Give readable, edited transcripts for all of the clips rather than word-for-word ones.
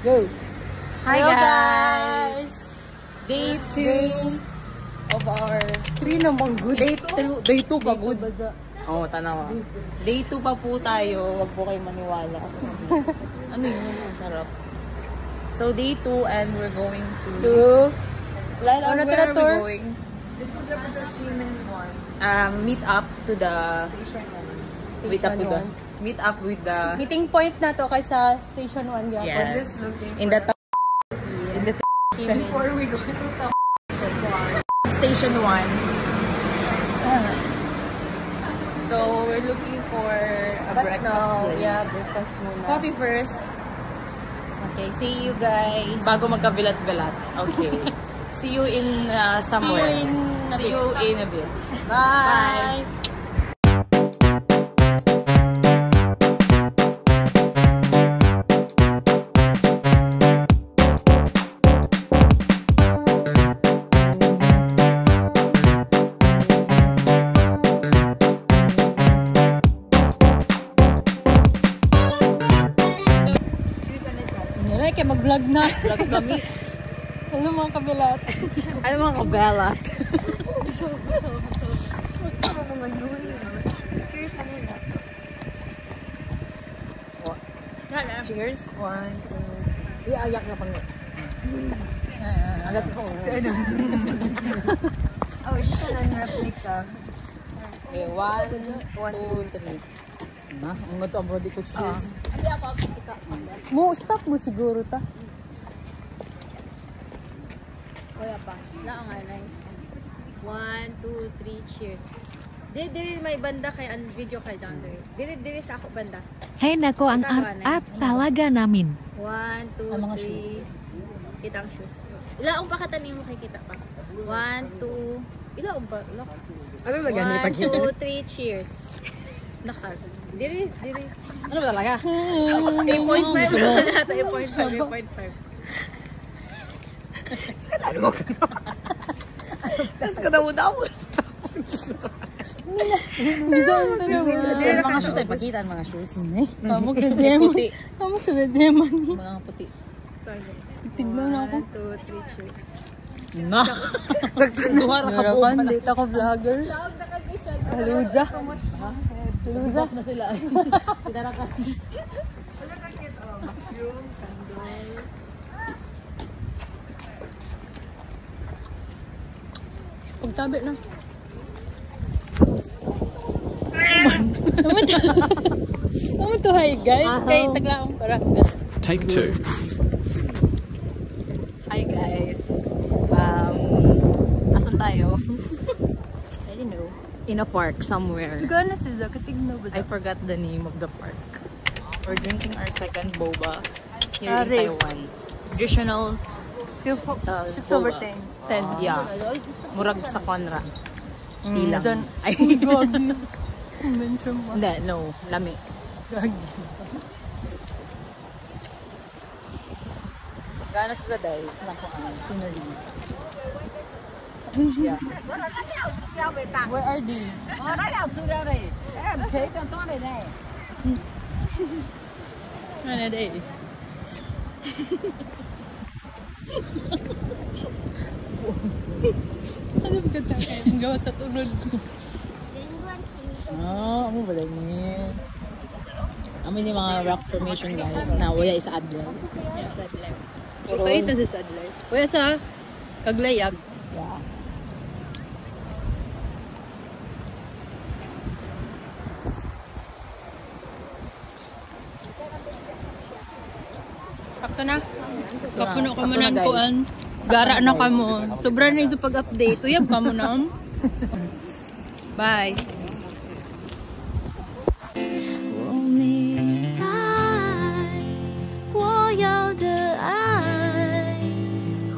Go! Hi guys! Day 2 of our... 3 naman good. Day 2 pa good. Oo, tanawa. Day 2 pa po tayo. Wag po kayo maniwala. Ano yun? Ang sarap. So day 2 and we're going to... Where are we going? Meet up to the... Meet up with the... Meeting point na to kay sa Station 1. Yes. In the Before we go to Station 1. So we're looking for a breakfast place. Yeah, breakfast muna. Coffee first. Okay, see you guys. Bago magkabilat-bilat. Okay. See you in somewhere. See you in a bit. Bye! Kaya mag-vlog na. Vlog kami. Ano mga kabilat? Ano mga kabelat? Cheers na muna. Cheers. 1, 2. Iaayak na pang. Alat ko. Oh, ito na replica. Okay, 1, 2, 3. Na, ang mga to body ko cheers. Mo, stop mo siguro ta. Wala pa. Lang nga, nice. 1, 2, 3, cheers. Dili may banda kay ang video kay John Doe. Dili sa ako banda. Hay nako ang art talaga namin. 1, 2, 3. Kita ang shoes. Ilaong pa katanin mo kay kita pa. 1, 2. Ilaong pa. Ano ba gani 1, 2, 3, cheers. Nakal. Dili. Ano ba talaga? 8.5 na natin. 8.5. Ano mo ka? Tapos ka daw daw. Mga shoes ay pagitan, mga shoes. Kamok na demon. Puti. Kamok sa demon. Mga puti. Tignan ako. 1, 2, 3, cheers. Na. Sakto na. Narapan, dito ako vlogger. Haluza. Haluza. Na sila. Pinarakan. Pagtabi na. Naman to hi guys. Kay taglaong parang. Take 2. Hi guys. Asan tayo? I don't know. In a park somewhere. Gana si Zaka, tignan ba? I forgot the name of the park. We're drinking our second boba here in Are. Taiwan. Traditional 6 over 10. Yeah. Murag sa Conra. Tilang. Dyan. Ay, Gagi. Mention mo. hindi, no. Lami. Gagi. Gana sa guys. Naku, scenery. Yeah. Where are they? Ano day? Ano ba ka tayo? Ang gawa tatunod ko. Ano ba din? Amin yung mga rock formation guys na wala isa adlaw. Yeah, sadlay. Pero, Kahit na sa sadlay. Kuya sa Kaglayag. yeah. Kakto na. Kapuno ka mo ng kuan. Gara na ka mo. Sobra na ito pag-update. Uyab ka mo na. Bye. 我明白，我要的爱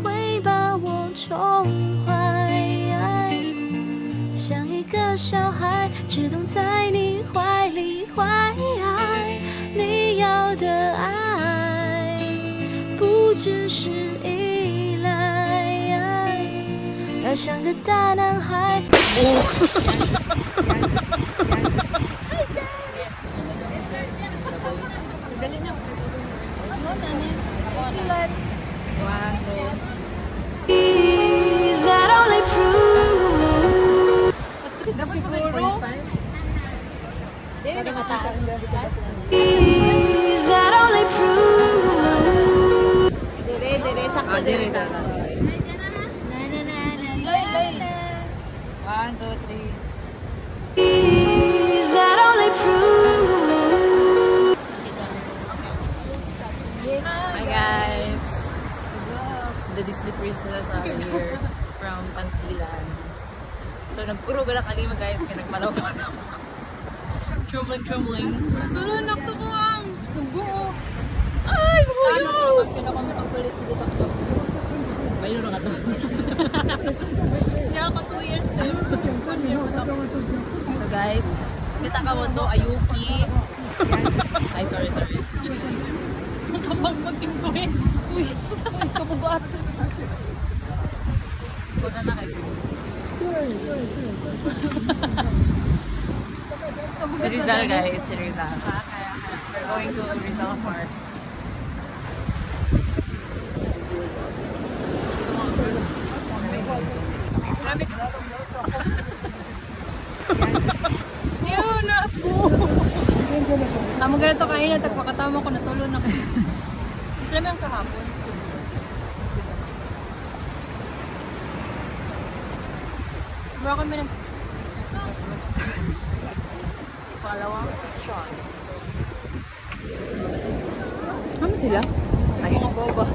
会把我宠坏，像一个小孩，只懂在你怀里怀。你要的爱不只是依赖，要像个大男孩。Dali na. Ano na niya? sulat. 1, 2. Is that only proof? Dapat siguro. Dili na mataas. Is that only proof? Dire, sakto dire. Na. Lay. 1, 2, 3. Is that only proof? Hi guys! The Disney princess are here from Pantilan. So nagpuro ka na kalima guys, kaya nagmanaw-manaw. Trembling. Tulunok to ko ang! Nagbuo! Ay! Buyo! Kaya ako makapalit dito ako. Mayroon na ka to. Kaya ako 2 years na yun. 1 year pa ako. So guys, kita ka mo to, Ayuki. Ay, sorry. Kapag magtingko eh. Uy, kapugat. Kuna na kayo. Si Rizal guys, si Rizal. We're going to Rizal Park. Yun na po. Tama ganito kain at pagkatama ko natulon ako. Gusto namin ang kahapon. Mura kami Pangalawang session. Ano sila? Ay, mga boba.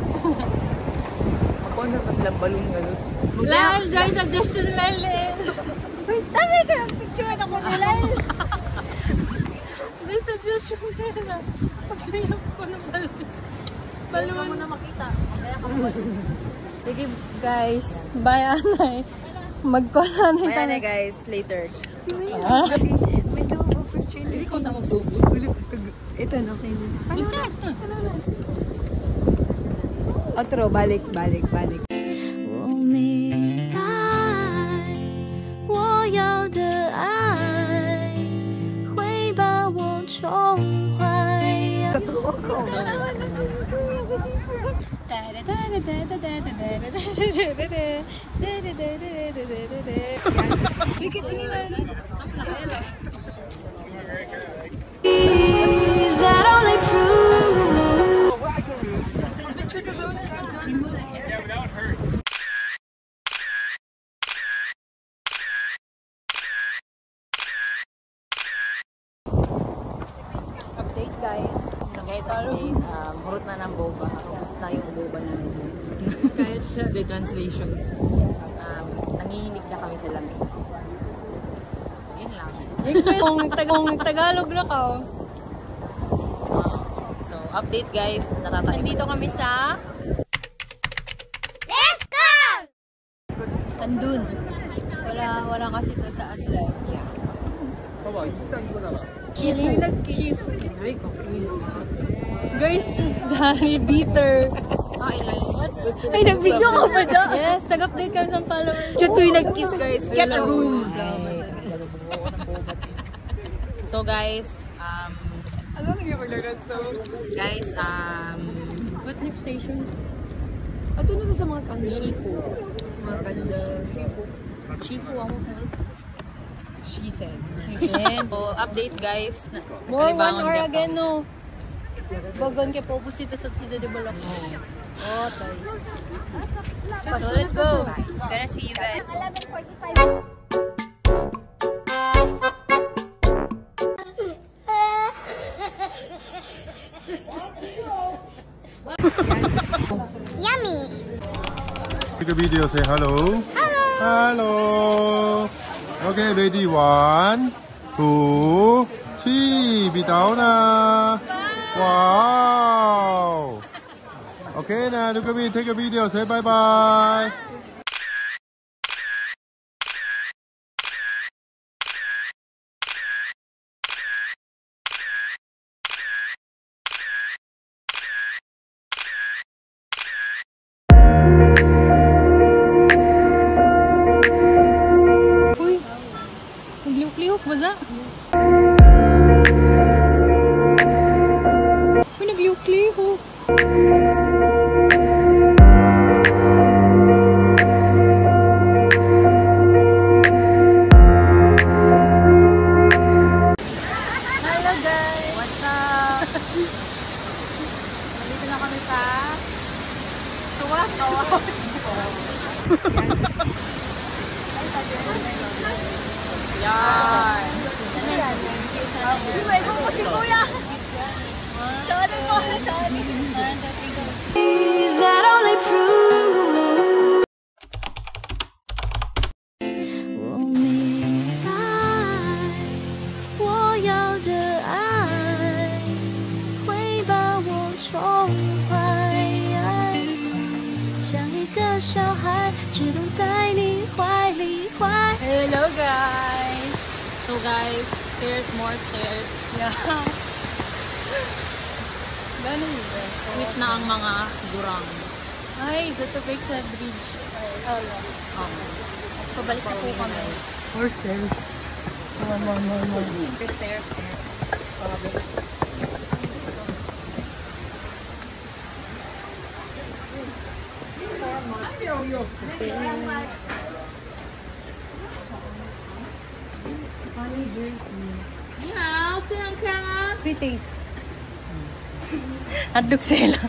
Magkondor pa silang balong gano'n. Lal, guys, suggestion Lal. Wait, tama ka. Picture ako ni Lal. Guys, suggestion nila. Pagkayap ko ng balon. Balong ka muna makita. Kaya ka mo. Sige, guys. Bye, Anay. Magkuhanan Ayan na guys, later. Hindi ko na magsugod. Ito na, okay na. Pintas na. Otro, balik. 我明白，我要的爱会把我宠坏。 Is that only proof? Update, guys. So guys, update. Murot na ng boba. Tapos na yung boba namin. The translation. Nangihinig na kami sa lamig. So yun lang. Kung Tagalog na ka. So update guys. Natatay. Nandito kami sa Andun. Wala kasi to sa Adlay. Yeah. Chili. Guys, sorry, bitter. Ay, nag-video ka ba dyan? Yes, nag-update kami sa followers. Chutoy nag-kiss, guys. Get a room. So guys, What next station? Ato na sa mga kandal. Mga kandal. Shifu ako sa Shifen. So update guys. More 1 Kalibangan hour ka pa. again, no? Bagon kay Popusito sa Cida de Balak. Oh, tayo. So let's go. Gonna see you guys. 这个 video say hello. Hello. Okay, ready? 1, 2, 3. Bitaw na. Wow. Okay na, look at me. Take a video. Say bye bye. Nagliuk-liuk ba za? Uy, nagliuk-liuk. Yan. Iway mo si Kuya. Is that only prove 我明白我要的爱会把我宠坏，像一个小孩只懂在你怀里怀。 Hello guys! So guys, stairs, more stairs. Yeah. Ganun ba? Sweet na ang mga gurang. Ay, dito fix sa bridge. Pabalik na po kami. More stairs. More. Stairs. Yeah, silang kaya nga. Free taste. Hadlok sila.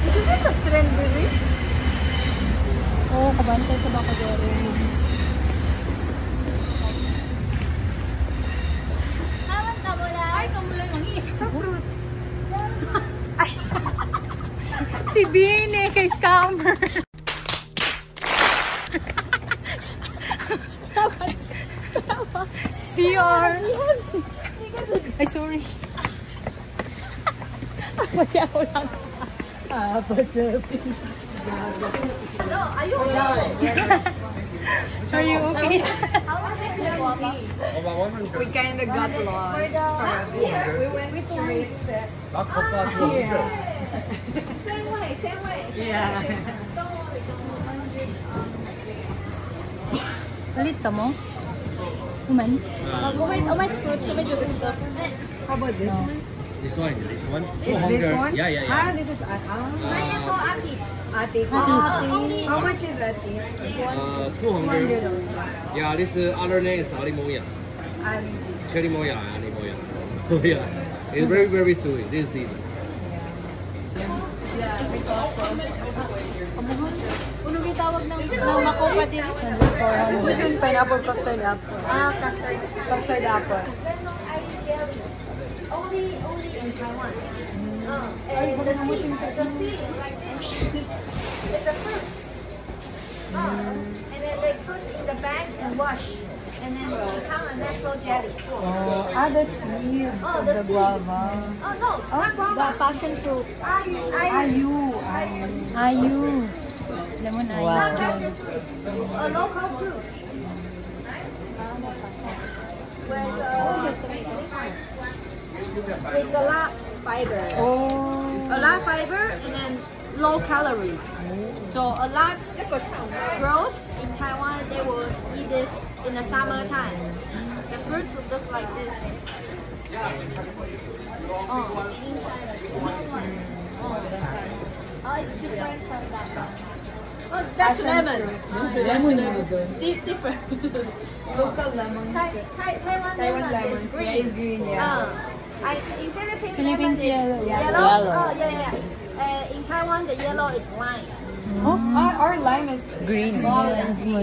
Ito sa trend din eh. Oo, kabantay sa bako dere. Ay, kamulay mangi. Sa fruits. Si Bine kay scammer. CR. Ay, sorry. Padya ko lang. Padya. Are you okay? We kind of got lost. We went straight. Same way. Yeah. Palit ka mo? Uman? Oh, fruits sa medyo gusto. How about this one? This one. Is this one? Yeah. Ah, this is Atis. Atis. How much is Atis? 200. Yeah, this other name is Alimoya. Cherry moya, Alimoya. Oh yeah, it's very very sweet this season. Ano gitawag ng makopa din? This is pineapple custard apple. Ah, custard apple. Only in Taiwan. The seed is like this. It's a fruit. And then they put in the bag and wash. And then become a natural jelly. The seeds of the guava. Oh no, not guava. The passion fruit. Ayu. Lemon ayu. Not passion fruit. A local fruit. With this one. With a lot fiber. A lot fiber and then low calories. So a lot grows in Taiwan. They will eat this in the summertime. The fruits will look like this. Oh, inside this one. Oh, it's different from that one. Oh, that's lemon. Different. Local lemons. Taiwan lemon is green. Yeah, it's green, yeah. In Philippines, Philippines lemon is yellow. Oh, yeah. In Taiwan, the yellow is lime. Our lime is Green. small.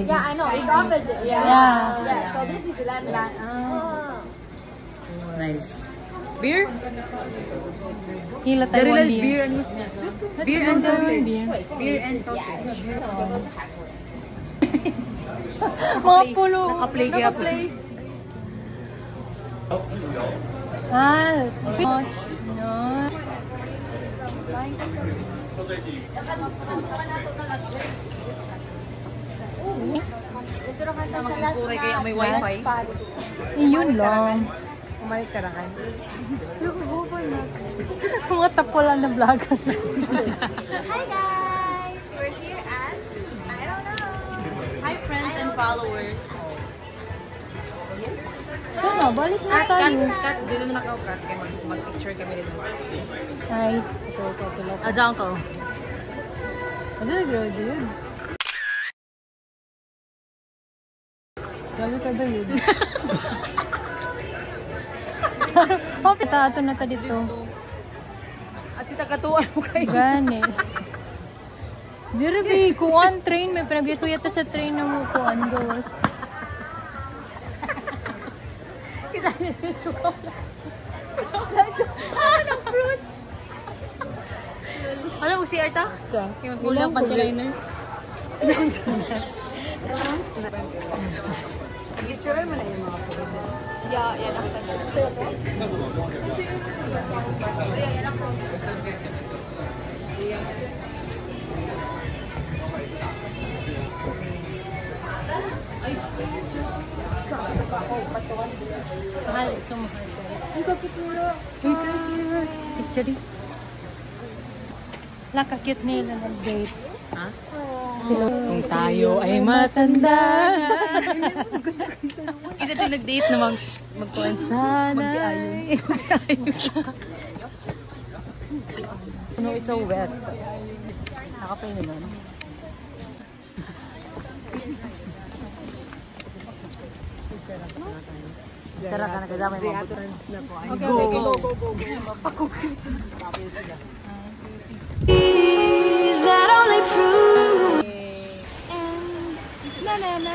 Yeah, I know. It's opposite. Yeah. So this is lemon. Oh. Nice. Beer? Hila Taiwan beer. Beer and sausage. Beer and sausage. Mga pulo. Nakaplay kaya po. Magkukuray kayo may wifi. Yun lang. Umalit ka na kan. Mga tapulan na vlogger. Hi guys, we're here at I don't know. Hi friends and followers. Sana, balik na tayo. Cut. Dito na naka-cut. Mag-picture kami dito. Ay, ito. Adjang ko. Ano, girl, dude? Lalo ka ba yun? Oh, pitato na ta dito. At si tagatuan mo kayo. Gani. Dirby, kuan train. May pinag-ikuyata sa train na mo kuan gawas. Kita niya dito. Anong fruits? Ano mo si Arta? Yung kulang panty-liner. Picture mo na yung mga fruits. Yeah, yan ang Mahal, so mahal. ang kapit nila. Picture. Nakakit nila nag-date. Ha? Kung tayo ay matanda. Kita din nag-date na magkuhan. Sana. No, it's so wet. Nakapay na lang. Sarap ka na kasama yung mga buttons na po. Go. Is that only prove?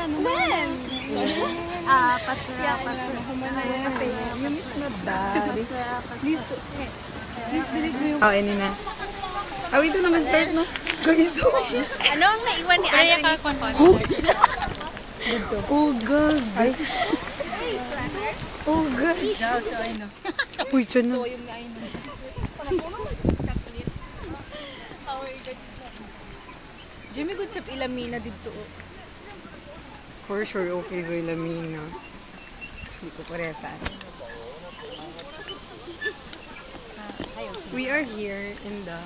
When? Oh, ini na. Oh, ito naman start no? Kaiso. Ano ang naiwan ni Ana ni Oh, God. Ay. Oh, God. Uy, dyan na. Jimmy good sa ilamina dito. For sure, okay, Zoe Lamina. Hindi ko paresan. We are here in the...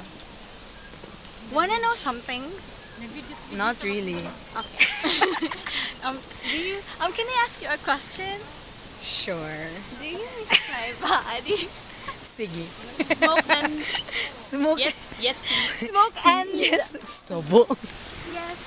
Wanna know something? Not really. Okay. Can I ask you a question? Sure. Do you miss my body? Sige. Smoke and Smoke. Yes, please. smoke and Yes. Stobo. yes.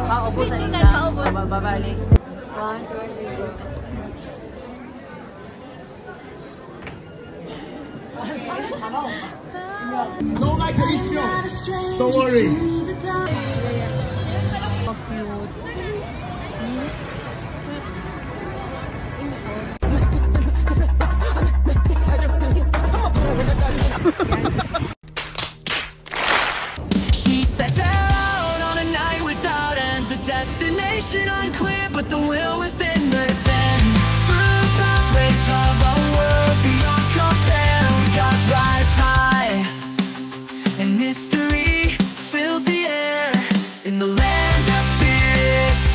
Paubusan siya. Babalik. No like an issue. Don't worry. She sets out on a night without end. The destination unclear, but the will within within. Through the place of a world beyond compare, we gotta rise high, and mystery fills the air. In the land of spirits,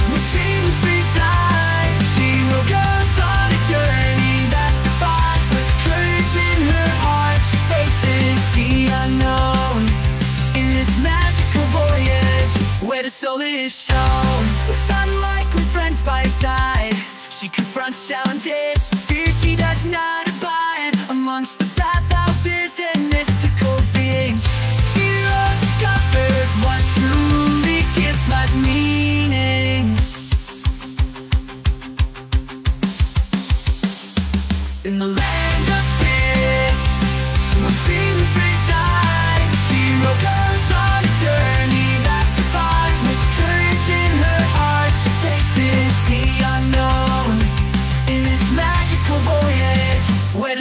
where dreams reside, she will go on a journey that defies. With courage in her heart, she faces the unknown. In this magical voyage, where the soul is shown, with unlikely friends by her side, she confronts challenges, fear she does not abide. Amongst the bathhouses and mystical beings, she discovers what truly gives life meaning.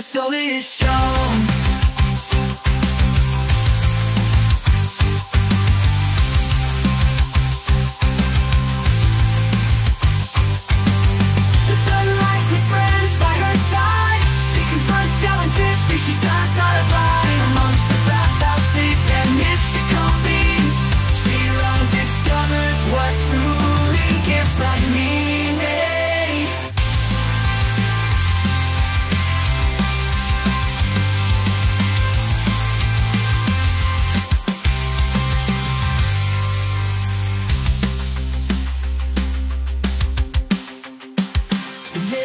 soul is shown. With unlikely friends by her side, she confronts challenges, fears she does not abide. Amongst the bathhouses and mystical beings, she alone discovers what truly gives life meaning.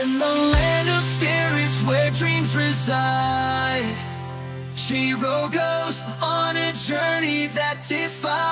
In the land of spirits where dreams reside, Chiro goes on a journey that defies